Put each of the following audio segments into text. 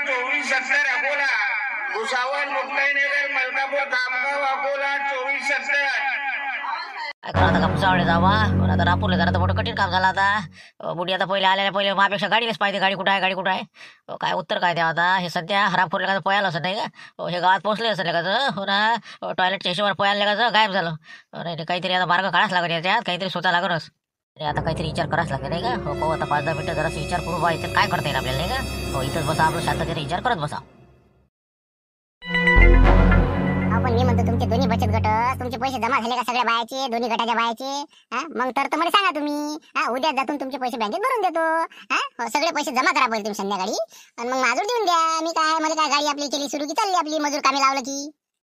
2470 अकोला, भुसावळ, मुक्ताईनगर, मलकापूर, खामगाव, अकोला 2470. आता का भुसावळे जावा पण आता रापूरला जरा मोठं कठीण काम झालं आता. बुडी आता पहिले आल्याने पहिले माझ्यापेक्षा गाडीलाच पाहिजे, गाडी कुठं आहे, गाडी कुठं आहे. काय उत्तर काय द्यावं आता. हे सध्या हरापूरला का पोयाला असं नाही का, हे गावात पोहोचले असं का हो ना. टॉयलेटच्या हिशोबावर पोयाला का गायब झालं. नाही काहीतरी आता मार्ग काढाच लागेल याच्यात, काहीतरी स्वतः लागणच. आता काहीतरी विचार करायच लागेल नाही का. हो पाहू आता 5-10 मिनिटं जरा विचार करू बा, याच्यात काय करता येईल आपल्याला नाही का. हो इथंच बसा आपलं शांततेने विचार करत बसा. पण मी म्हणतो तुमचे दोन्ही बचत गट तुमचे पैसे जमा झाले का सगळ्या बायाचे, दोन्ही गटाच्या बायाचे? मग तर मला सांगा तुम्ही. उद्या जातून तुमचे पैसे बँकेत भरून देतो. सगळे पैसे जमा करा पहिले तुम्ही संध्याकाळी, आणि मग माझून देऊन द्या. मी काय मला काय गाडी आपली केली सुरू की चालली आपली मजूर कामी लावलं की.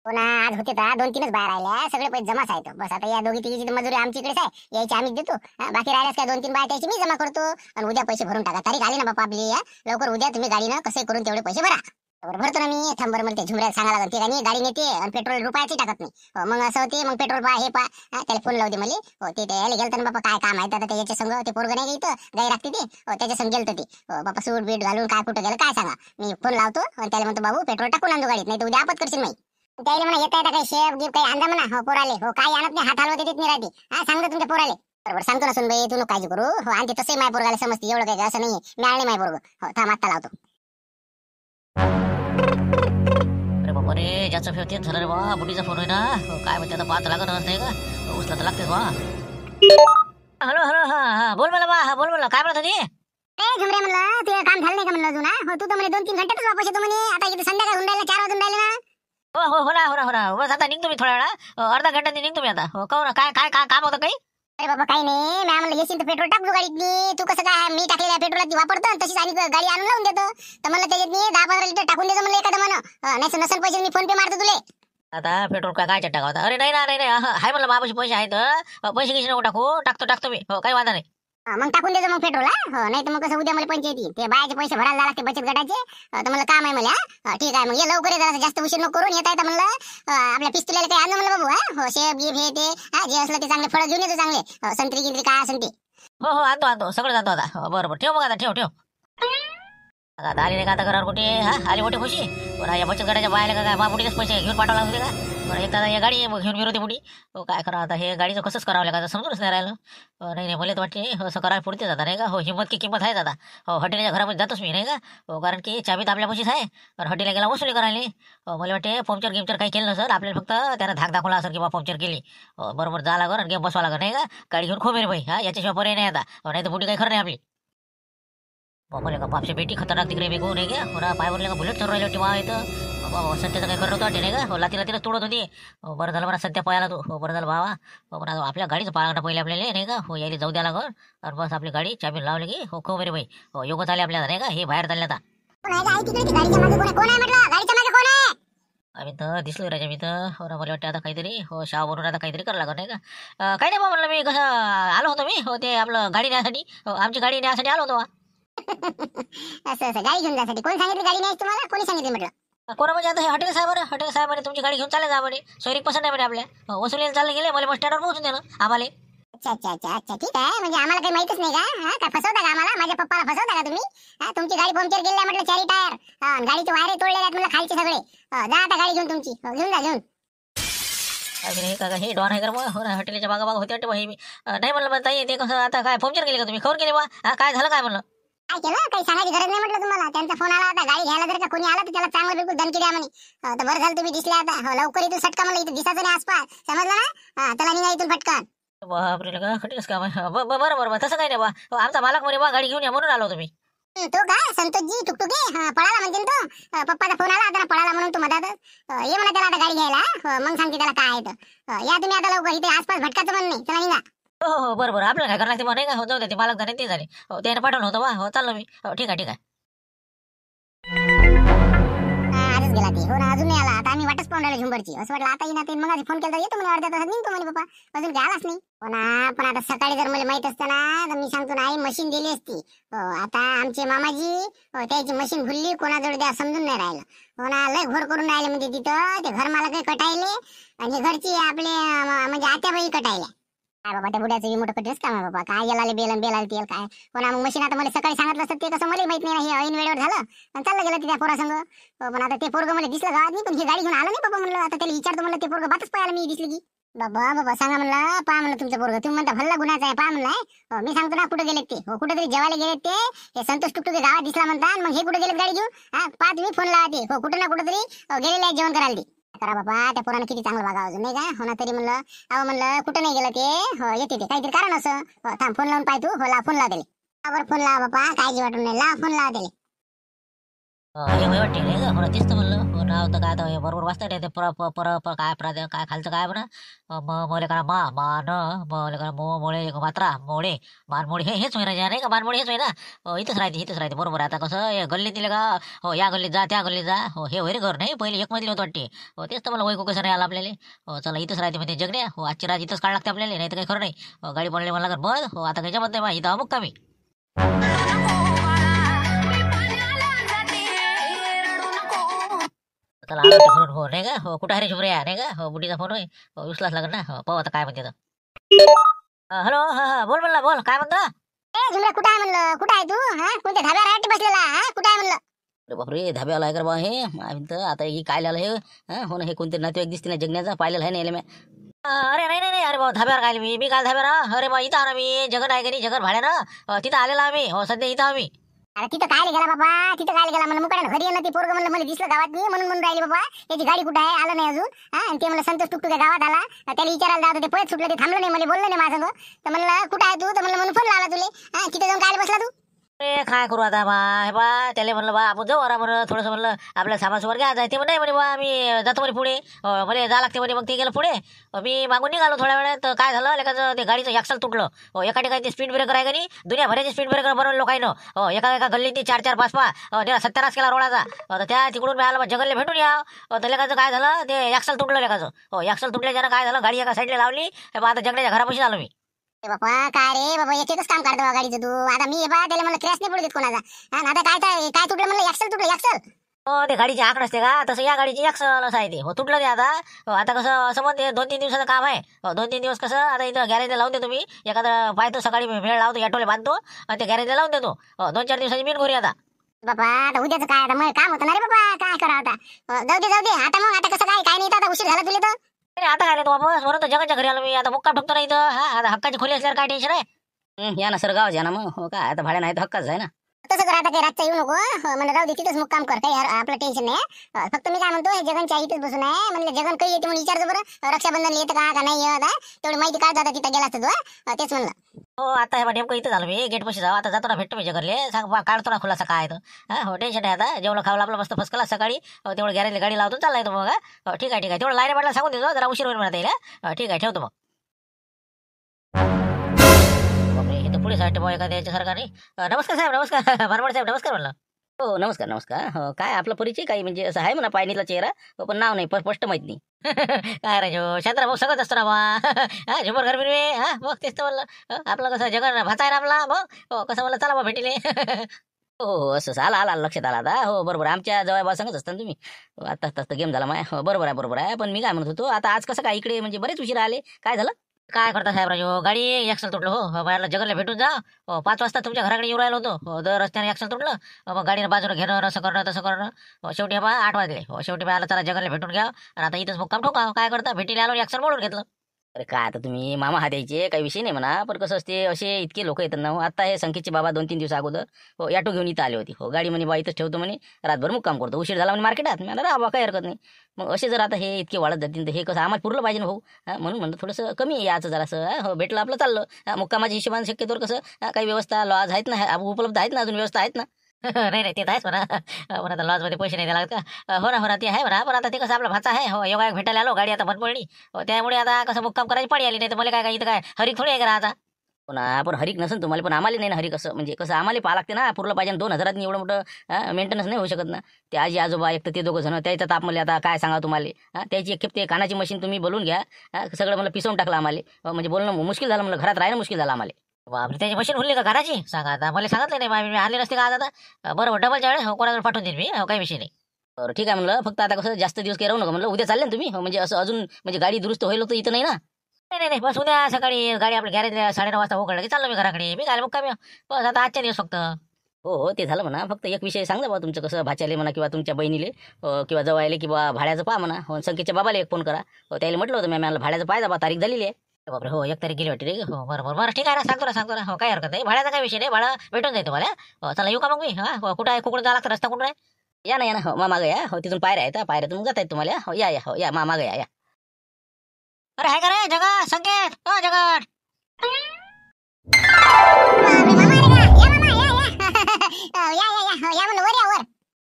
हो ना, आज होते तर 2-3च बाहेर राहिल्या, सगळे पैसे जमाच आहेत. बस आता या दोघी तिघीची मजुरी आमची इकडेच आहे, यायची आम्हीच देतो. बाकी राहिल्यास काय 2-3 बाया त्याची मी जमा करतो, आणि उद्या पैसे भरून टाका. तारीख आली ना बापा आपली, लवकर उद्या तुम्ही गाडीनं कसे करून तेवढे पैसे भरा. भरतो ना मी. थांबर मला ते झुमऱ्याला सांगा लागेल, ते गाडी गाडी नेते आणि पेट्रोल रुपयाची टाकत नाही. मग असं होते, मग पेट्रोल पा हे पा त्याला फोन लावते मला. ते यायला गेलं तर बापा काय काम आहे आता त्याच्या संग, ते पोरग नाही इथं गाई राखते ते, त्याच्या संग गेलं ते. बापा सूट बीट घालून काय कुठं गेलं काय सांगा. मी फोन लावतो आणि त्याला म्हणतो बाबू पेट्रोल टाकून आणतो गाडीत, नाही तर उद्या आपत करशील नाही. त्याला म्हणा येता काही शेप गिफ काही आणा म्हणा. हो पोराले हो काही आणत नाही, हात हलवते देत नाही राहते. सांगतो तुमच्या पोराले. बरोबर सांगतो ना सुनबाई, तू काळजी करू. हो आणि तसंही माय पोरगाला समजते, एवढं काही असं नाही मिळाले माय पोरग. हो थांब आत्ता लावतो. अरे बाबा रे, ज्याचं फेव तेच झालं रे बा. बुडीचा फोन आहे ना. काय म्हणते आता पाहत लागत नाही का, उचला तर लागतेच बा. हॅलो हॅलो, हा हा बोल मला बा, हा बोल मला. काय म्हणत होती? झुमरे म्हणलं ते काम झालं नाही का म्हणलं अजून? हो तू तर म्हणे 2-3 घंट्यातच वापस येतो म्हणे. आता इथे संध्याकाळ होऊन राहिला, 4 वाजून राहिले ना. हो हो हो ना हो ना हो ना, बस आता निघतो मी थोड्या वेळा, अर्धा घंट्याने निघतो मी आता. हो कहू ना, काय काय काय काम होतं काही? अरे बाबा काही नाही, मी म्हणलं येशील तर पेट्रोल टाकतो गाडीतनी. तू कसं काय मी टाकलेल्या पेट्रोलात वापरतो आणि तशीच आणि गाडी आणून लावून देतो. तर म्हणलं त्याच्यात 10-15 लिटर टाकून देतो म्हणलं एखादं म्हणा. नाही नसेल पैसे मी फोन पे मारतो तुले. आता पेट्रोल काय काय टाका होता? अरे नाही ना, नाही नाही, हाय म्हणलं माझ्यापाशी पैसे आहेत. पैसे किती नको टाकू, टाकतो मी. हो काही वादा नाही. मग टाकून देतो मग पेट्रोल. हो नाही तर मग कसं उद्या मला पंचायती ते बायाचे पैसे भरायला लागते बचत गटाचे. तर मला काम आहे मला. ठीक आहे मग ये लवकर, जरा जास्त उशीर नको करून. येता येतं म्हणलं आपल्या पिस्तुल्याला काही आणलं म्हणलं बाबू. हो शेप गिफ हे ते जे असलं ते चांगले फळं घेऊन येतो, चांगले संत्री गिंत्री काय असेल ते. हो हो आणतो सगळं जातो आता. हो बरोबर, ठेव मग आता, ठेव. आता आली नाही का आता घरावर कुठे? आली मोठी खुशी. बरं या बचत गटाच्या बायला का काय बुडीच पैसे घेऊन पाठवला होते का? बरं एक दादा या गाडी घेऊन गेलो होती बुडी. हो काय करा आता, हे गाडीचं कसंच करावं लागतं समजूनच नाही राहिलं. नाही मला तर वाटते असं करायला पुढते जाता नाही का. हो हिंमत की किंमत आहे दादा. हो हॉटेलच्या घरामध्ये जातोच मी नाही का. हो कारण की चाबी तर आपल्यापाशीच आहे, तर हॉटेलला गेला वसुली करायला. मला वाटते पंक्चर गिमचर काही केलं नसं आपल्याला, फक्त त्यानं धाक दाखवला असेल किंवा पंक्चर केली. बरोबर जा लागल आणि गेम बसवा लागल नाही का. गाडी घेऊन खोबेर भाई, याच्याशिवाय पर्याय नाही आता. नाही तर बुडी काही खरं नाही आपली. बोले का बापशे बेटी खतरनाक तिकडे बेगू नाही का. पुरा पायवरले का बुलेट चढ राहिली होती वा इथं. बाबा सध्याचं काही करत होते नाही का. हो लातीला तोडत होती. हो बरं झालं बरं सध्या पळाला तू. हो बरं झालं भावा. हो पण आपल्या गाडीचं पाळणं पहिले आपल्याला नाही का. हो यायला जाऊ द्या लागल, आणि बस आपली गाडी चाबी लावली की हो खो बरे भाई. हो योगच आले आपल्याला नाही का. हे बाहेर चालले आता. आम्ही तर दिसलो राजा मी तर. हो ना मला वाटतं आता काहीतरी हो शाव बनवून आता काहीतरी करावं लागत नाही का. काही नाही बा म्हणलं मी कसं आलो होतो मी. हो ते आपलं गाडी न्यायसाठी, आमची गाडी न्यायसाठी आलो होतो. असं गाडी घेऊन जायसाठी कोण सांगितलं गाडी नाही तुम्हाला? कोणी सांगितलं म्हटलं? कोणा म्हणजे आता हे हॉटेल साहेब म्हणे तुमची गाडी घेऊन चालले जा म्हणे. सोयरीक पसंत आहे म्हणे आपल्या. वसुलीला चालले गेले, मला बस स्टँडवर पोहोचून दे ना आम्हाला. अच्छा ठीक आहे. म्हणजे आम्हाला काही माहितच नाही का? काय फसवता का आम्हाला? माझ्या पप्पाला फसवता का तुम्ही? तुमची गाडी पंक्चर केली म्हटलं, 4 टायर गाडीचे वायरे तोडलेले आहेत म्हणलं खालचे सगळे. जा आता गाडी घेऊन तुमची. घेऊन जा घेऊन. अरे काका हे डॉन आहे का मग. हो ना हॉटेलच्या बागा होते वाटते भाई. मी नाही म्हणलं पण ताई ते कसं आता काय पंक्चर केले का तुम्ही? खबर केले बा काय झालं काय म्हणलं? काय केलं काही सांगायची गरज नाही म्हटलं तुम्हाला. त्यांचा फोन आला होता गाडी घ्यायला, जर का कोणी आला तर त्याला चांगलं बिलकुल धमकी द्या म्हणे. तर बरं झालं तुम्ही दिसले आता. हो लवकर इथून सटका म्हणलं, इथं दिसायचं नाही आसपास, समजलं ना. त्याला निघा इथून फटकन. बापरे का हॉटेलच काम आहे. बरं तसं काही नाही बा. आमचा मालक म्हणे बा गाडी घेऊन या म्हणून आलो तुम्ही. तो का संतोषजी टुकटुके पळाला म्हणते तो. पप्पाचा फोन आला त्याला पळाला म्हणून तो मधातच. ये म्हणा त्याला आता गाडी घ्यायला. मग सांगते त्याला काय आहे तर. या तुम्ही आता लवकर, इथे आसपास भटकाचं म्हण नाही. चला निघा. हो बरं आपल्याला काय करणार ते नाही का. हो जाऊ दे, ते मालक झाले ते झाले. हो त्याने पाठवलं होतं बा. हो चाललो मी. हो ठीक आहे. आजच गेला ते. हो ना अजून नाही आला. आता आम्ही वाटच पाहून राहिलो झुंबरची. असं वाटलं आता येईन ते. मग आधी फोन केला येतो म्हणे, अर्ध्या तासात निघतो म्हणे पप्पा. अजून काय आलाच नाही. हो ना पण आता सकाळी जर मला माहित असतं ना तर मी सांगतो ना आई मशीन दिली असती. आता आमचे मामाजी त्याची मशीन भुलली, कोणाजवळ द्या समजून नाही राहिलं. हो ना लय घोर करून राहिले म्हणजे तिथं ते घर मला काही कटायले, आणि घरची आपले म्हणजे आत्याबाई कटायल्या. काय बाबा त्या बुड्याचं बी मोठं कठीणच काम आहे बाबा. काय याला बेलाल तेल काय पण मग मशीन आता मला सकाळी सांगितलं असतं ते कसं मला माहित नाही ना. हे ऐन वेळेवर झालं आणि चाललं गेलं त्या पोरासंग. पण आता ते पोरगं मला दिसलं गावात नाही पण ही गाडी घेऊन आलं नाही बाबा. म्हणलं आता त्याला विचारतो म्हणलं ते पोरगं बातच पाहायला मी दिसली की. बाबा बाबा सांगा म्हणलं पहा म्हणलं तुमचं पोरगं. तुम्ही म्हणता भल्ला गुन्हाचा आहे पहा म्हणलं. मी सांगतो ना कुठे गेलेत ते. हो कुठेतरी जेवायला गेलेत ते. हे संतोष टुकटुके गावात दिसला म्हणता मग हे कुठे गेलेत गाडी घेऊन. पहा तुम्ही फोन लावा ते. हो कुठे ना कुठेतरी गेलेले आहेत जेवण करायला ते. करा बाबा त्या पोरानं किती चांगलं बघा अजून नाही का. हो ना तरी म्हणलं अहो म्हणलं कुठं नाही गेलं ते. हो येते ते काहीतरी कारण असं. थांब फोन लावून पाय तू. हो फोन लाव त्याला. फोन लावा बाबा काळजी वाटून नाही. लाव फोन लावा त्याला. हे वय वाटते रे हो ना तेच तर म्हणलं. हो नाव तर काय आता हे बरोबर वाचता येते काय काय खालचं काय म्हणा मोले करा मान मोले करा मोळे मात्रा मोळे मानमोळी हेच होई राजा नाही का. मानमोळी हेच होई ना. इथंच राहते बरोबर. आता कसं हे गल्लीत दिलं का. हो या गल्लीत जा त्या गल्लीत जा. हो हे वैरे घर नाही पहिले एक मधली होत वाटते. हो तेच तर मला वैकू कसं नाही आला आपल्याला. हो चला इथंच राहते म्हणजे जगण्या. हो आजची राज इथंच काढ लागते आपल्याला नाही तर काही खरं नाही. गाडी बनले मला बस. हो आता काही जमत नाही बा इथं अमुक कमी. चला आला फोन हो नाही का. हो कुठं आहे रे शुभ्रिया नाही का. हो बुटीचा फोन होय. हो उचलाच लागेल ना. हो पाहू आता काय म्हणते. हॅलो हा बोल म्हणला बोल काय म्हणता. ए झुमऱ्या कुठं आहे म्हणलं. कुठं आहे तू. कोणत्या धाब्यावर आहे बसलेला. कुठं आहे म्हणलं. अरे बापरे धाब्याला आहे का बा हे. तर आता ही काय लिहिलं हे. हो ना हे कोणते नातेवाईक दिसते ना जगण्याचा पाहिलेलं आहे नाही मी. अरे नाही अरे भाऊ धाब्यावर काय मी काल धाब्यावर. अरे बा इथं आलो मी. जगन आहे का नाही जगन भाड्या ना तिथं आलेला आम्ही. हो सध्या इथं आम्ही. अरे तिथं काय गेला बाबा. तिथं काय गेला म्हणलं मुकाड्यानं घरी येणं ते पोरगं म्हणलं मला दिसलं गावात नाही म्हणून राहिली बाबा. त्याची गाडी कुठं आहे आलं नाही अजून. आणि ते म्हणलं संतोष टुकटुके गावात आला. त्याला विचारायला जात ते पळत सुटलं ते थांबलं नाही मला बोललं नाही माझं. तर म्हणलं कुठं आहे तू तर म्हणलं म्हणून फोन लावला तुले. तिथे जाऊन काय बसला तू. अरे काय करू आता बा हे बा त्याला म्हणलं बा आपण जाऊ अरा म्हणलं थोडंसं म्हणलं आपल्या सामासोबत घ्या जाय. ते म्हणे म्हणे बा आम्ही जातो म्हणे पुढे. मला जा लागते म्हणे. मग ते गेलं पुढे. मी मागून निघालो थोड्या वेळात. तर काय झालं लेखाचं ते गाडीचं एक्सल तुटलं. एका ठिकाणी ते स्पीड ब्रेकर आहे का नाही दुनिया भराचे स्पीड ब्रेकर बनवलं लोकांना. एका गल्लीत 4 5 त्याला सत्यानाश केला रोडाचा. तर त्या तिकडून मिळालं जगनले भेटून या. तर लेखाचं काय झालं ते एक्सल तुटलं लेखाचं. एक्सल तुटल्याच्यानं काय झालं गाडी एका साईडला लावली. आता जगण्याच्या घरापाशी आलो मी. बाबा काय रे बाबा एकच काम काढतो गाडीचं तू. आता मी बा त्याला म्हणलं क्रॅश नाही पडू देत कोणाचा. आता काय तुटलं म्हणलं एक्सल तुटलं एक्सल. हो ते गाडीची आकडे असते का तसं या गाडीची एक्सलच आहे ते. हो तुटलं ते आता. आता कसं असं म्हणते 2-3 दिवसाचं काम आहे. 2-3 दिवस कसं आता इथं गॅरेजला लावून देतो मी. एखादं पाहतो सकाळी वेळ लावतो ॲटोले बांधतो आणि ते गॅरेजला लावून देतो. 2-4 दिवसाची मी घरी आता. बाबा आता उद्याचं काय आता मग काम होतं ना रे बाबा. काय करा आता. जाऊ दे आता मग आता कसं काय नाही आता उशीर झाला तुला तर. अरे आता काय तो वापस म्हणून तर जगाच्या घरी आलो मी. आता मुक्काम ठोकतो नाही इथं. आता हक्काची खोली असल्यावर काय टेन्शन आहे. या ना सर गावात या ना मग. हो काय आता भाड्या नाही तर हक्काच आहे ना. तसं कर आता काही रातचा येऊ नको. म्हणलं जाऊ दे तिथंच मुक्काम कर. काही आपलं टेन्शन नाही. फक्त मी काय म्हणतो हे जगनच्या इथेच बसून आहे. म्हणलं जगन काही येते म्हणून विचारतो बरं. रक्षाबंधन येतं का नाही येत. तेवढी माहिती काढतो आता तिथं गेला तू. तेच म्हणलं. हो आता हे नेमकं इथं झालं मी गेट पशी जाऊ. आता जातो ना भेटतो मी जगनले सांग बा काढतो ना खुलासा काय तर. हो टेन्शन आहे आता. जेवढं खावलं आपलं मस्त फसकला सकाळी. तेवढं गॅरेजला गाडी लावतो चाललाय तो मग. ठीक आहे तेवढं लाईन म्हटलं सांगून देतो जरा उशीर होईल म्हणता येईल. ठीक आहे ठेवतो मग. बापरे हे तर पुढे साईड बॉय एखाद्या याच्यासारखा नाही. नमस्कार साहेब नमस्कार. भरमड साहेब नमस्कार म्हणलं. हो नमस्कार. हो काय आपला परिचय काही म्हणजे असं आहे म्हणा पायनीला चेहरा. हो पण नाव नाही स्पष्ट माहित नाही. काय राजो शांतरा भाऊ सगळंच असतो ना बा. झुमर घर बिरवे मग तेच तर म्हणलं. आपलं कसं जगन भाचा आहे ना आपला मग. कसं म्हणलं चला बा भेटीले. हो असं आला लक्षात आला आता. हो बरोबर आमच्या जवळ बा सांगत असता तुम्ही. आता गेम झाला माय. हो बरोबर आहे. पण मी काय म्हणत होतो आता आज कसं काय इकडे म्हणजे बरेच उशीर आले काय झालं. काय करता साहेब राजू गाडी एक्सल तुटलं. हो मला जगनला भेटून जा. 5 वाजता तुमच्या घराकडे येऊ राहिलो होतो. दर रस्त्याने एक्सल तुटलं. मग गाडीनं बाजूला घेणं असं करणं तसं करणं. शेवटी बा 8 वाजले. शेवटी बा आला चला जगनला भेटून घ्या. आणि आता इथंच मुक्काम ठोका. काय करता भेटीला आलो एक्सल मोडून घेतलं. अरे काय आता तुम्ही मामा हा द्यायचे काही विषय नाही म्हणा. पण कसं असते असे इतके लोक येतात ना. आता हे संकेतचे बाबा 2-3 दिवस अगोदर ॲटो घेऊन इथं आले होते. गाडी म्हणे बा इथंच ठेवतो म्हणे रातभर मुक्काम करतो. उशीर झाला म्हणे मार्केटात. मला राहा काही हरकत नाही. मग असे जर आता हे इतके वाढत जातील तर हे कसं आम्हाला पुरलं पाहिजे ना भाऊ. म्हणून म्हणलं थोडंसं कमी याचं जरासं. भेटलं आपलं चाललं. मुक्कामाच्या हिशोबाने शक्यतोवर कसं काही व्यवस्था लॉज आहेत ना उपलब्ध आहेत ना अजून व्यवस्था आहेत ना. नाही ते आहेच म्हणा. आता लॉजमध्ये पैसे नाही द्यायला लागत का. हो ना ते आहे म्हणा. पण आता ते कसं आपला भाचा आहे. हो योगा भेटायला आलो गाडी आता बंद पडली. त्यामुळे आता कसं मुक्काम करायची पडी आली. नाही तर मला काय इथं काय हरिक थोडी आहे करा आता. पण आपण हरिक नसेल तुम्हाला पण आम्हाला नाही ना हरिक. असं म्हणजे कसं आम्हाला पाहा लागते ना पुरलं पाहिजे. 2,000 एवढं मोठं मेंटेनन्स नाही होऊ शकत ना. ते आजी आजोबा एक तर ते दोघं जण त्याचा ताप मला आता काय सांगा तुम्हाला. त्याची एक खेप ते कानाची मशीन तुम्ही बोलून घ्या. सगळं मला पिसवून टाकलं आम्हाला. म्हणजे बोलणं मुश्किल झालं मला. घरात राहणं मुश्किल झालं आम्हाला. बापरे त्याची मशीन भरली का घराची सांगा आता. मला सांगितलं नाही मी आले नसते का आज आता. बरोबर डबलच्या वेळेस कोणाकडे पाठवून देईन मी. काही विषय नाही. बरं ठीक आहे म्हणलं. फक्त आता कसं जास्त दिवस काही राहू नका म्हणलं. उद्या चालले ना तुम्ही. म्हणजे असं अजून म्हणजे गाडी दुरुस्त होईल तर इथं नाही ना. नाही नाही बस उद्या सकाळी गाडी आपल्या गॅरेजला 9:30 वाजता उघडलं की चाललो मी घराकडे. मी काय मुक्कामी बस आता आजच्या दिवस फक्त. हो हो ते झालं म्हणा. फक्त एक विषय सांगा बा तुमचं कसं भाच्याले म्हणा किंवा तुमच्या बहिणीले किंवा जवायले किंवा भाड्याचं पहा म्हणा. हो संकेतच्या बाबाला एक फोन करा. हो त्याला म्हटलं होतं मला भाड्याचं पाहिजे बा तारीख झालेली आहे. बापरे हो 1 तारीख गेली वाटते रे. हो बरोबर बरं ठीक आहे ना सांगतो ना. हो काय हरकत नाही भाड्याचा काय विषय नाही भाडं भेटून जाईल तुम्हाला. हो चला येऊ का मग मी. हा कुठं आहे कुठं जायला लागतं रस्ता कुठं आहे. या ना हो मागं या. हो तिथून पायऱ्या आहेत पायऱ्यातून जात आहेत तुम्हाला. हो या हो या मागं या. अरे आहे का रे जगत संकेत हो जगत.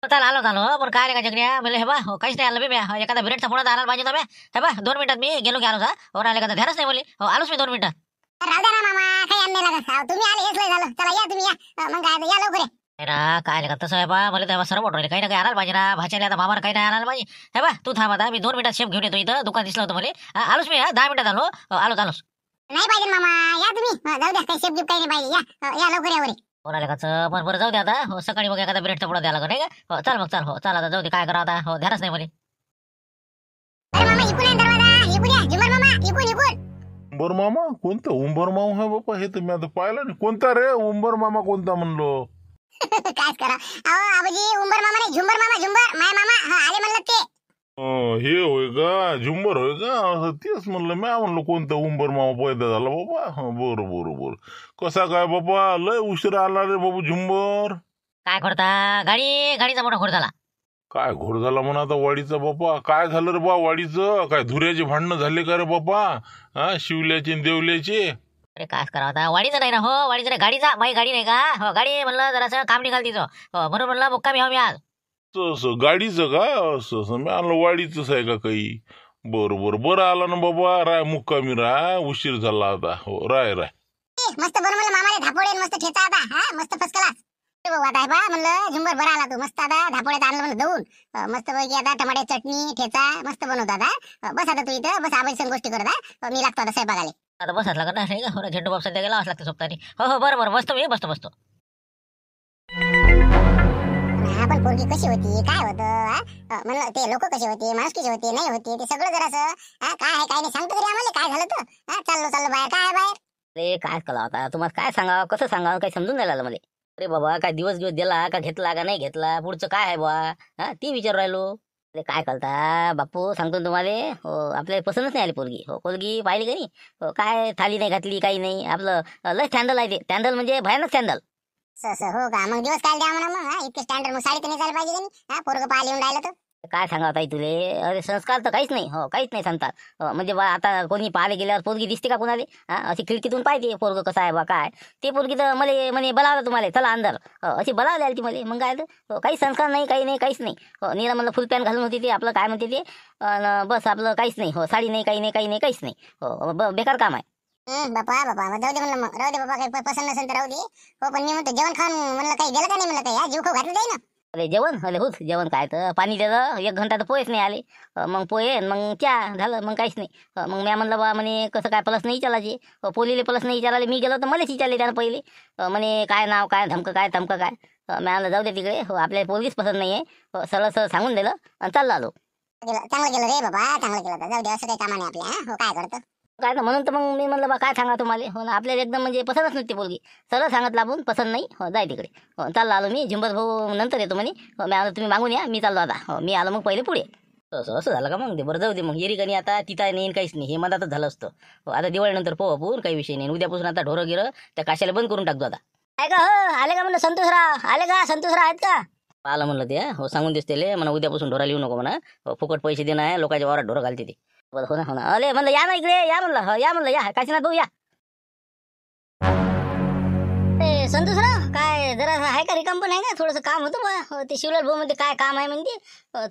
चला आलो पण काय रे का जगण्या म्हणलं हे बा हो काहीच नाही आलं बी म्या. एखादा बिरेटचा फोन आणायला पाहिजे होता हे बा 2 मिनिटात मी गेलो की आलो हो राहिले का ध्यानच नाही बोलली. हो आलोच मी 2 मिनिटात. काय का तसं आहे बा मला तेव्हा सर्व मोठं काही ना काही आणायला पाहिजे ना. भाच्याला आता मामाला काही नाही आणायला पाहिजे हे बा. तू थांब आता मी 2 मिनिटात शेप घेऊन येतो इथं दुकान दिसलं होतं मला. आलोच मी 10 मिनिटात आलो. आलोच नाही पाहिजे मामा या तुम्ही जाऊ द्या काही शेप गिफ्ट काही नाही पाहिजे या लवकर या. कोणाला काचं बरं जाऊ दे आता. हो सकाळी मग एखादा बिरेटचा पुढं द्यायला नाही का. हो चल मग चल हो चल आता जाऊ दे काय करा आता. हो ध्यानच नाही मला. उंबर मामा कोणता उंबर मामा आहे बापा. हे तर मी आता पाहिलं नाही. कोणता रे उंबर मामा कोणता म्हणलो. काय करा अहो आबाजी उंबर मामा नाही झुंबर मामा झुंबर माय मामा आले म्हणलं ते. हे होय का झुंबर होय का. असं तेच म्हणलं मी म्हणलं कोणता उंबर मामा पैदा झाला बाबा. बरं कसा काय बाबा लय उशिरा आला रे बाबू झुंबर. काय करता गाडीचा मोठा खोड झाला. काय घोड झाला म्हणा आता वाडीचा बापा. काय झालं रे बा वाडीचं. काय धुऱ्याचे भांडणं झाले का रे बापा. हा शिवल्याचे आणि देवल्याचे. अरे काय करावं आता वाडीचं नाही ना. हो वाडीचं नाही गाडीचा माझी गाडी नाही का. हो गाडी म्हणलं जरासं काम निघाल तिचं. हो म्हणून म्हणलं मुक्कामी हवं मी आज. असं गाडीचं का असं मी आणलं वाडीचंच आहे का काही. बरं आला ना बाबा. राय मुक्कामी राय उशीर झाला आता. हो राय मस्त बनवलं मामाने धापोडे मस्त ठेचा आता मस्त फर्स्ट क्लास. आता बा म्हणलं झुंबर बरा आला तू मस्त आता धापोड्यात आणलं म्हणलं दवून मस्त पैकी आता टमाटे चटणी ठेचा मस्त बनवता आता. बस आता तू इथं बस आबाजी संग गोष्टी करत मी लागतो आता स्वयंपाकाले. आता बसाच लागत नाही का. हो झेंडू बाप सध्या गेला लागतं सोबतानी. हो बरं बसतो मी बसतो. आपण पोरगी कशी होती काय होतं म्हणलं ते लोक कसे होते माणूस कसे होते नाही होते ते सगळं जरासं काय आहे काय नाही सांगतो तरी आम्हाला काय झालं तर चाललो बाहेर काय बाहेर. अरे काय कला होता तुम्हाला काय सांगावं कसं सांगावं काही समजून नाही आलं मला. अरे बाबा काय दिवस दिला का घेतला का नाही घेतला पुढचं काय आहे बा ती विचारू राहिलो. अरे काय करता बापू सांगतो तुम्हाला. हो आपल्याला पसंतच नाही आली पोरगी. हो पोरगी पाहिली का नाही. हो काय थाली नाही घातली काही नाही आपलं लय स्टँडल आहे ते. स्टँडल म्हणजे भयानक स्टँडल. हो का मग दिवस काय द्या म्हणा मग इतके स्टँडर्ड मग साडी तर नाही झालं पाहिजे का पोरग पाहिली येऊन राहिलं तर. काय सांगा ताई तुले. अरे संस्कार तर काहीच नाही. हो काहीच नाही सांगतात. म्हणजे बा आता कोणी पाहायला गेल्यावर पोरगी दिसते का कोणाला. अशी खिडकीतून पाहिजे पोरग कसं आहे बा काय. ते पोरगी तर मला म्हणे बोलावलं तुम्हाला चला अंदर. अशी बोलावली आली ती मला. मग काय तर काही संस्कार नाही काही नाही काहीच नाही. हो नीला म्हणलं फुल पॅन्ट घालून होती ते आपलं काय म्हणते ते. बस आपलं काहीच नाही. हो साडी नाही काही नाही काहीच नाही. हो बेकार काम आहे. बापा जाऊ दे म्हणलं मग राहू दे बाबा काही पसंत नसेल तर राहू दे. हो पण मी म्हणतो जेवण खाऊन म्हणलं काही गेलं का नाही म्हणलं काही जीव खाऊ घातलं जाई ना. अरे जेवण अरे होत जेवण काय तर पाणी द्यायचं 1 घंटा तर पोहेच नाही आले. मग पोहे मग चहा झालं मग काहीच नाही. मग मी म्हणलं बा म्हणे कसं काय प्लस नाही विचारायचे. पोलीले प्लस नाही विचारायला मी गेलो तर मलाच विचारले त्यानं पहिले. म्हणे काय नाव काय धमकं काय तमकं काय. मी म्हणलं जाऊ दे तिकडे. हो आपल्याला पोरगीच पसंत नाही आहे. सरळ सांगून दिलं आणि चाललं आलो. चांगलं केलं रे बाबा चांगलं केलं. जाऊ दे असं काही कामा नाही आपल्या. हो काय करतं काय तर म्हणून तर मग मी म्हणलं बा काय सांगा तुम्हाला. हो ना आपल्याला एकदम म्हणजे पसंतच नसते पोरगी. सरळ सांगितलं आपण पसंत नाही. हो जाय तिकडे. हो चाललं आलो मी. झुंबर भाऊ नंतर येतो म्हणे. हो मी आलो तुम्ही मागून या मी चाललो आता. हो मी आलो मग पहिले पुढे. असं झालं का मग ते बरं जाऊ दे. मग येरी कणी आता तिथं नाही काहीच नाही. हे मधातच झालं असतं. हो आता दिवाळीनंतर पोहपूर काही विषय नाही. उद्यापासून आता ढोरं गिरं त्या काशाला बंद करून टाकतो आता. काय का हो आले का म्हणलं संतोषराव आले का संतोषराव आहेत का. आलं म्हणलं ते. हो सांगून दिसते म्हणा उद्यापासून ढोराला येऊ नको म्हणा. फुकट पैसे देणं आहे लोकांच्या वावरात ढोरं घालते ते. हो ना अरे म्हणलं या ना इकडे या म्हणलं. या म्हणलं या काशीनाथ भाऊ या. संतोषराव काय जरा आहे का रिकाम पण आहे का थोडंसं काम होतं बा. ते शिवलाल भाऊ मध्ये काय काम आहे म्हणते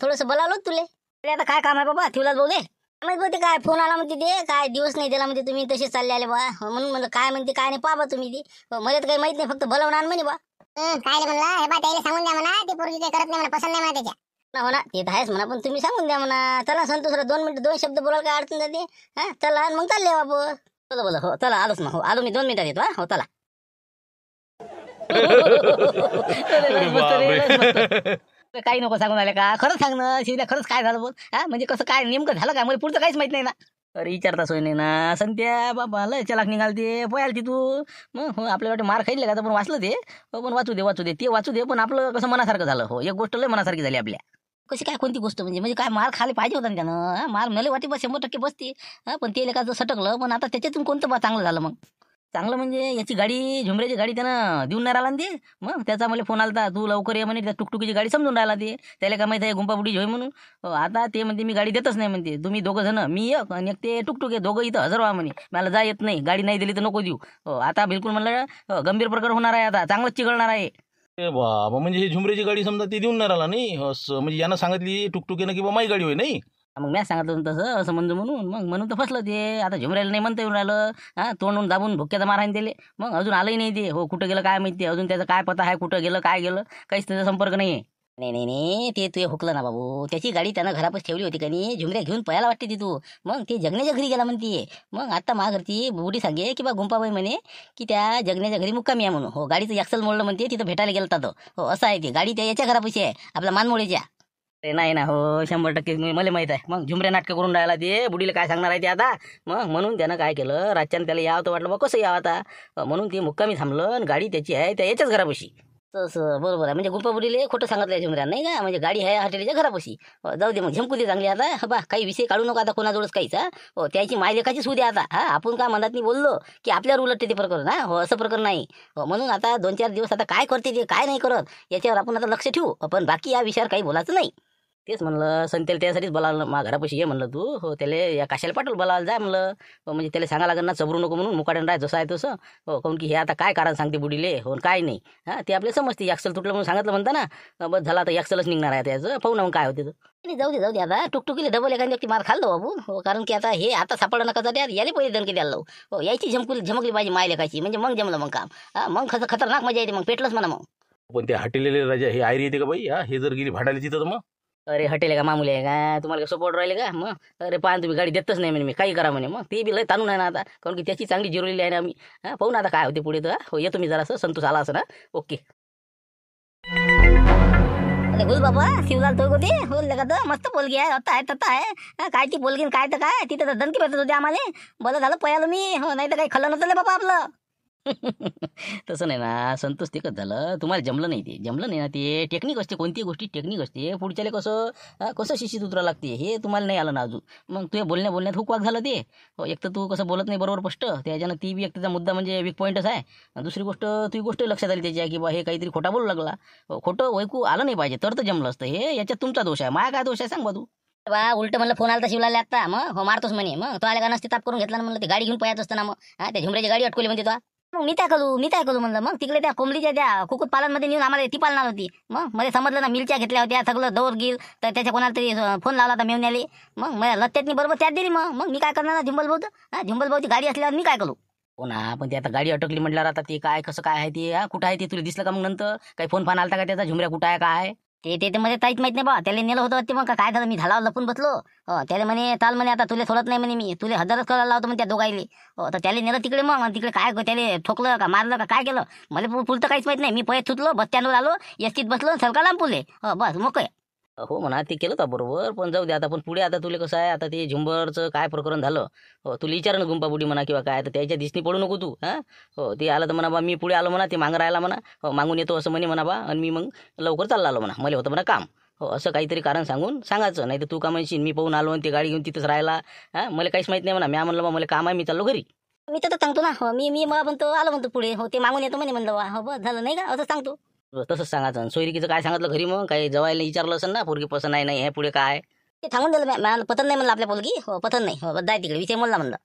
थोडंसं बोलावलं तुले. आता काय काम आहे बाबा शिवलाल भाऊ दे माहित बोलते काय फोन आला म्हणते ते काय दिवस नाही दिला म्हणते तुम्ही तसे चालले आले बा. म्हणून म्हणलं काय म्हणते काय नाही पाहा तुम्ही ते. मला तर काही माहित नाही फक्त बोलावणार म्हणे बा. काय म्हणलं हे बा त्याला सांगून द्या म्हणा ती पोरगी काही करत नाही म्हणा पसंत नाही म्हणा त्याच्या. हो ना ते तर आहेच म्हणा पण तुम्ही सांगून द्या म्हणा. चला संतोषराव 2 मिनिटं 2 शब्द बोलायला काय अडचण जाते. हा चला मग चालले बाबू. चला बोला हो चला आलोच ना. हो आलो मी 2 मिनिटात येतो. हो चला. काही नको सांगून आले का खरंच सांग ना शिवल्या खरंच काय झालं बोल. म्हणजे कसं काय नेमकं झालं काय मला पुढचं काहीच माहित नाही ना. अरे विचारता सोय नाही ना संत्या बाबा लय चलाक निघालते पोयाल ती तू मग हो आपल्या वाटे मार खाल्ले का तर पण वाचलं ते पण वाचू दे पण आपलं कसं मनासारखं झालं हो एक गोष्ट लय मनासारखी झाली आपल्या कशी काय कोणती गोष्ट म्हणजे काय मार खाली पाहिजे होता ना त्यानं मार मला वाटे बस 100% बसते पण ते लेखाचं सटकलं पण आता त्याच्यातून कोणतं बा चांगलं झालं मग चांगलं म्हणजे याची गाडी झुमऱ्याची गाडी त्यानं देऊन नाही राहिला ना ते मग त्याचा मला फोन आला तू लवकर ये म्हणे त्या टुकटुकीची गाडी समजून राहिला ते त्याला काय माहिती आहे गुंपाबुडी होय म्हणून आता ते म्हणते मी गाडी देतच नाही म्हणते तुम्ही दोघं जण मी एक आणि एक ते टुकटुके दोघं इथं हजर व्हा म्हणे मला जा येत नाही गाडी नाही दिली तर नको देऊ आता बिलकुल म्हणलं गंभीर प्रकार होणार आहे आता चांगलंच चिघळणार आहे ए बाबा म्हणजे हे झुमऱ्याची गाडी समजा ती देऊन नाही राहिला नाही असं म्हणजे यानं सांगितली टुकटुकीनं की बा माझी गाडी होय नाही मग मी सांगितलं होतं तसं असं म्हणून तर फसलं ते आता झुमरायला नाही म्हणता येऊन राहिलं तोंडून दाबून भुक्क्याचा मार आहे त्याले मग अजून आलंही नाही ते हो कुठं गेलं काय माहिती अजून त्याचा काय पता आहे कुठं गेलं काय गेलं काहीच त्याचा संपर्क नाही आहे नाही ते तू हुकलं ना बाबू त्याची गाडी त्यानं घरापास ठेवली होती का नाही झुमऱ्या घेऊन पळायला वाटते ती तू मग ते जगण्याच्या घरी गेला म्हणते मग आता घरती बुडी सांगे की बा गुंपाबाई म्हणे की त्या जगण्याच्या घरी मुक्कामी आहे म्हणून हो गाडीचं एक्सल मोडलं म्हणते तिथं भेटायला गेलता तो हो असं आहे ते गाडी त्या याच्या घरापाशी आहे आपल्या मानमोळीच्या ते नाही ना हो 100% मला माहित आहे मग झुमऱ्या नाटकं करून राहिला ते बुडीला काय सांगणार आहे ते आता मग म्हणून त्यानं काय केलं रातच्यानं त्याला यावं तर वाटलं बा कसं यावं आता म्हणून ते मुक्कामी थांबलं आणि गाडी त्याची आहे त्या याच्याच घरापाशी तसं बरोबर आहे म्हणजे गुंपाबुडीले खोटं सांगितलं झुमऱ्या नाही का म्हणजे गाडी आहे हॉटेलच्या घरापाशी जाऊ दे मग झमकू दे चांगली आता बा काही विषय काढू नका आता कोणाजवळच काहीच हो त्याची मायलेखाची सुद्या आता आपण काय मनात नाही बोललो की आपल्यावर उलटते ते प्रकरण हो असं प्रकरण नाही हो म्हणून आता 2-4 दिवस आता काय करते ते काय नाही करत याच्यावर आपण आता लक्ष ठेवू पण बाकी या विषयावर काही बोलायचं नाही तेच म्हणलं संतेला त्यासाठीच बोलावलं घरापाशी ये म्हणलं तू हो त्याला या काशाला पाठवलं बोलावलं जाय म्हणलं म्हणजे त्याला सांगा लागेल ना चबरू नको म्हणून मुकाड्यानं राह जसं आहे तसं हो काऊन की हे आता काय कारण सांगते बुडीले हो काय नाही ते आपल्याला समजते एक्सल तुटलं म्हणून सांगितलं म्हणता ना बस झाला आता एक्सलच निघणार आहे त्याचं पाहू ना मग काय होते जाऊ दे आता टुकटुकीले डबल एखादी व्यक्ती मार खाल्लो बाबू हो कारण की आता हे आता सापडलं नका जाते याला पहिले दणके द्यायला लावू हो याची झमकली पाहिजे माय लेखाची म्हणजे मग जमलं मग काम मग खतरनाक मजा येते मग पेटलंच म्हणा मग पण ते हॉटेलेले राजा हे आयरी येते का बाई हे जर गेली भाडायला तिथं तर मग अरे हॉटेल आहे का मामूली आहे का तुम्हाला काय सपोर्ट राहिले का मग अरे पाहा तुम्ही गाडी देतच नाही म्हणे मी काही करा म्हणे मग ते बी लय ताणून आहे ना आता कारण की त्याची चांगली जिरवलेली आहे ना आम्ही पाहू ना आता काय होते पुढे तर हो येतो मी जरासं संतोष आला असं ना ओके अरे बोल बाबा शिवलाल तो होते बोल का तर मस्त पोलगी आहे आता आहे काय ती पोलगी काय तर काय तिथं तर दणकी भेटत होते आम्हाला बरं झालं पयालं मी हो नाही तर काही खल्लं नव्हतं बाबा आपलं तसं नाही ना संतोष ते कसं झालं तुम्हाला जमलं नाही ना ते टेक्निक असते कोणती गोष्टी टेक्निक असते पुढच्याला कसं शिशीत उतरावं लागते हे तुम्हाला नाही आलं ना अजून मग तुझ्या बोलण्यात हुकवाक झालं ते एक तर तू कसं बोलत नाही बरोबर स्पष्ट त्याच्यानं ती बी एक त्याचा मुद्दा म्हणजे वीक पॉईंटच आहे दुसरी गोष्ट तुझी गोष्ट लक्षात आली त्याची की बा हे काहीतरी खोटा बोलू लागला खोटं वैकू आलं नाही पाहिजे तर जमलं असतं हे याच्यात तुमचा दोष आहे माझा काय दोष आहे सांग बा तू बा उलट म्हणलं फोन आला तर शिवलाला आता मग हो मारतोस म्हणे मग तो आल्या का नसते ताप करून घेतला म्हणलं ते गाडी घेऊन पळत असतं ना मग त्या झुमऱ्याची गाडी अटकवली म्हणते तो मग मी काय करू म्हणलं मग तिकडे त्या कोंबडीच्या त्या कुकुट पालनमध्ये नेऊन आम्हाला ती पालणार होती मग मला समजलं ना मिरच्या घेतल्या होत्या सगळं दौर गिल तर त्याच्या कोणाला तरी फोन लावला होता मेवण्याले मग मला लत्त्यातनी बरोबर त्यात दिली मग मी काय करणार झुंबलभाऊची गाडी असल्यावर मी काय करू हो ना पण ती आता गाडी अटकली म्हटल्यावर आता ते काय कसं काय आहे ते कुठं आहे ते तुला दिसलं का मग नंतर काही फोन फान आलता का त्याचा झुमऱ्या कुठं आहे काय ते मध्ये काहीच माहित नाही बा त्याला नेलं होतं ते मग काय झालं मी झाला लपून बसलो त्याला म्हणे चाल म्हणे आता तुला सोडत नाही म्हणे मी तुला हजारच करायला लावतो म्हणे त्या दोघाईले तर त्याला नेलं तिकडे मग तिकडे काय त्याला ठोकलं का मारलं का काय केलं मला पुलतं काहीच माहित नाही मी पळत सुटलो बस स्टँडवर आलो एसटीत बसलो सरकार लांब पुले बस मोकळे हो म्हणा ते केलं होतं बरोबर पण जाऊ दे आता पण पुढे आता तुला कसं आहे आता ते झुंबरचं काय प्रकरण झालं तुला विचार ना गुंपाबुडी म्हणा किंवा काय तर त्याच्या दिसणी पडू नको तू हो ते आलं तर म्हणा बा मी पुढे आलो म्हणा ते मागं राहिला म्हणा हो मागून येतो असं म्हणे म्हणा बा आणि मी मग लवकर चालला आलो म्हणा मला होतं म्हणा काम हो असं काहीतरी कारण सांगून सांगायचं नाही तर तू का म्हणशील मी पाहून आलो आणि ते गाडी घेऊन तिथंच राहिला मला काहीच माहित नाही म्हणा मी म्हणलं बा मला काम आहे मी चाललो घरी मी तर सांगतो ना हो मी म्हणतो आलो म्हणतो पुढे हो ते मागून येतो म्हणे म्हणलं हो बस झालं नाही का असं सांगतो तसंच सांगायचं सोयरिकीचं काय सांगितलं घरी मग काही जवायला विचारलं असेल ना पोरगी पसंत नाही हे पुढे काय ते सांगून दिलं पतन नाही म्हणलं आपल्या पोरगी हो पतन नाही हो जाय तिकडे विषय म्हणला म्हणलं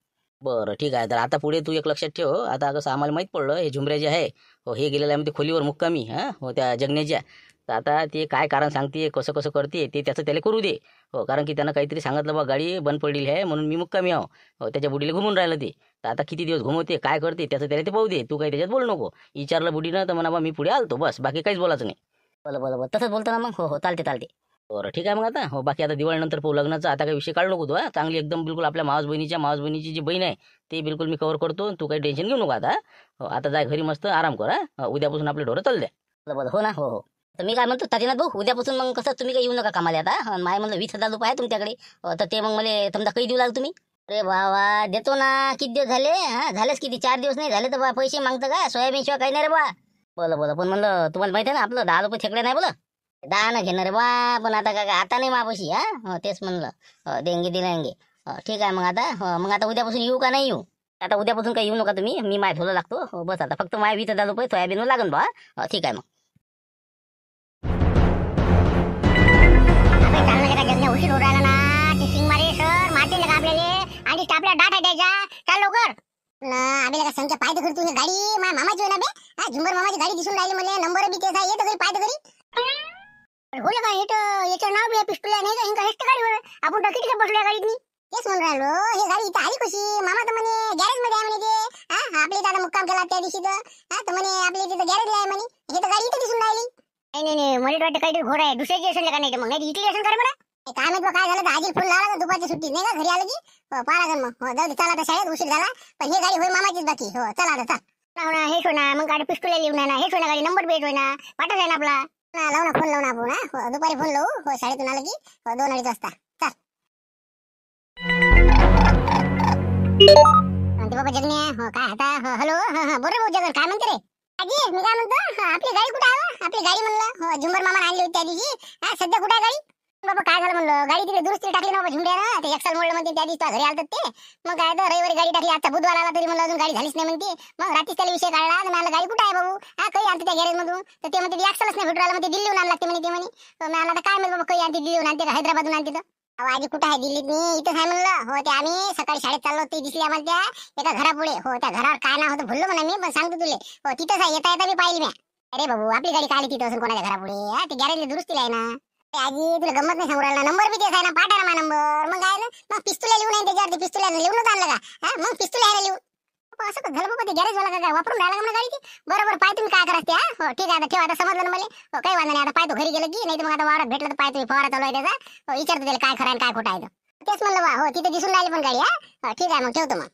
बरं ठीक आहे तर आता पुढे तू एक लक्षात ठेव आता कसं आम्हाला माहीत पडलं हे झुमऱ्या जे आहे हो हे गेलेलं आहे ते खोलीवर मुक्कामी हो त्या जगण्याच्या तर आता ते काय कारण सांगते कसं करते ते त्याचं त्याला करू दे हो कारण की त्यानं काहीतरी सांगितलं बा गाडी बंद पडलेली आहे म्हणून मी मुक्कामी आहो हो त्याच्या बुडीला घुमून राहिलं ते तर आता किती दिवस घुमवते काय करते त्याचं त्याला ते पाहू दे तू काही त्याच्यात बोलू नको विचारलं बुडीनं तर म्हणा बा मी पुढे आलतो बस बाकी काहीच बोलायचं नाही बरं तसंच बोलतो ना मग हो चालते बरं ठीक आहे मग आता हो बाकी आता दिवाळीनंतर पाहू लग्नाचा आता काही विषय काढू नको तू चांगली एकदम बिलकुल आपल्या मावस बहिणीची जी बहीण आहे ते बिलकुल मी कव्हर करतो तू काही टेन्शन घेऊ नको आता हो आता जाय घरी मस्त आराम कर उद्यापासून आपले ढोरं चालू द्या बरं हो ना हो तर मी काय म्हणतो तातीनाथ भाऊ उद्यापासून मग कसं तुम्ही काही येऊ नका कामाला आता माय म्हणलं 20,000 रुपये आहे तुमच्याकडे तर ते मग मला समजा काही देऊ लागलं तुम्ही अरे बाबा देतो ना. किती दिवस झाले? हा झालेच किती, 4 दिवस नाही झाले तर बा पैसे मागतं का? सोयाबीन शिवाय काही नाही रे बा. बोला बोला, पण म्हणलं तुम्हाला माहिती आहे ना आपलं 10 रुपये खेकडे नाही बोला. 10 न घेणार रे बा, पण आता काय आता नाही मापाशी. हा तेच म्हणलं. देंगे दिलेंगे. ठीक आहे मग आता. मग आता उद्यापासून येऊ का नाही येऊ? आता उद्यापासून काही येऊ नका तुम्ही, मी माय ठेवलं लागतो. बस आता फक्त माय 20,000 रुपये सोयाबीनवर लागन बा. ठीक आहे मग. अबे चालणार का जगण्या, उशीर होऊ राहिला ना. ते शिंगमारे सर मारतील का आपल्याला आणि आपल्या डाटा द्यायचा. चाल लवकर ना. आबेला का संख्या पाय तर तू गाडी माझ्या मामाची ना बे. झुंबर मामाची गाडी दिसून राहिली मला. नंबर बी तेच आहे. येतं घरी पाय तर घरी बोल का. हे तर याचं नाव बी पिस्टल नाही का. हिंका हेस्ट गाडीवर आपण तर किती बसलो या गाडीतनी. तेच म्हणून राहिलो, हे गाडी इथं आली कशी. मामा तर म्हणे गॅरेज मध्ये आहे म्हणे ते. आपल्या इथं आता मुक्काम केला त्या दिवशी तर म्हणे आपल्या इथे गॅरेज आहे म्हणे. हे तर गाडी इथं दिसून राहिली. नाही नाही, मला वाटतं काहीतरी घोडा आहे. दुसऱ्याची असेल का नाही तर मग नाही इथली असेल कर मला. काय माहित काय झालं तर आजी फोन लावला दुपारची सुट्टी नाही का घरी आलं की. पाहा लागेल मग. जाऊ दे, चला आता शाळेत उशीर झाला. पण हे गाडी होय मामाचीच बाकी. चला आता चल. हो ना, हे सोना मग गाडी पिस्टल लिहून आहे ना. हे सोना गाडी नंबर प्लेट होय ना. पाठच आहे ना आपला. लावू ना फोन लावून आपण. दुपारी फोन लावू. शाळेतून आलं की 2-2:30 वाजता. चल म्हणते बाबा जगण्या. काय आता. हॅलो. बोल रे भाऊ जगन, काय म्हणते रे. आजी मी काय म्हणतो, आपली गाडी कुठे आहे. आपली गाडी म्हणलं झुंबर मामा आणली होती त्या दिवशी. सध्या कुठे आहे गाडी. बाबा काय झालं म्हणलं, गाडी तिकडे दुरुस्ती टाकली ना बाबा झुंड्यानं. ते एक्सल मोडलं म्हणते त्या दिवशी घरी आलतात ते. मग काय तर रविवारी गाडी टाकली. आता बुधवार आला तरी म्हणलं अजून गाडी झालीच नाही म्हणते. मग रात्री त्याला विषय काढला. मला गाडी कुठे आहे बाबू. काही आणते त्या गॅरेज मधून. तर ते म्हणते एक्सलच नाही भेटू राहिला म्हणते. दिल्लीहून आणला लागते म्हणे ते म्हणे. तर मला काय माहित बाबा, काही आणते दिल्लीहून आणते का हैदराबादहून आणते. तर आजी कुठे आहे दिल्लीत नाही इथंच आहे म्हणलं. ते आम्ही सकाळी शाळेत चाललो ते दिसली आम्हाला त्या एका घरापुढे. त्या घरावर काय नाव होतं भुललो म्हणा मी, पण सांगतो तुले. तिथंच आहे. येता येता मी पाहिली मी. अरे बाबू आपली गाडी काढली तिथं असून कोणाच्या घरापुढे. ते गॅरेजला दुरुस्तीला आहे ना. आजी तुला गंमत नाही सांगू राहिला. नंबर बी तेच आहे ना. पाठा ना नंबर. मग काय ना, मग पिस्तुल्या लिहून आहे त्याच्यावरती. पिस्तुल्या लिहूनच आणलं का. मग पिस्तुल्या आहे लिहून. असं का झालं बाबा. ते गॅरेज वाला काय वापरून राहिला का मला गाडी ती. बरोबर पाय तुम्ही काय करायचं ते. ठीक आहे आता ठेवा. आता समजलं ना मला. काही वांधा नाही. आता पाय तो घरी गेलं की नाही तर मग आता वावरात भेटलं तर पाय तुम्ही फवारा चालू आहे त्याचा. विचारतो त्याला काय खरं आहे काय खोटं आहे. तेच म्हणलं बा. तिथे दिसून राहिली पण गाडी. ठीक आहे मग ठेवतो मग.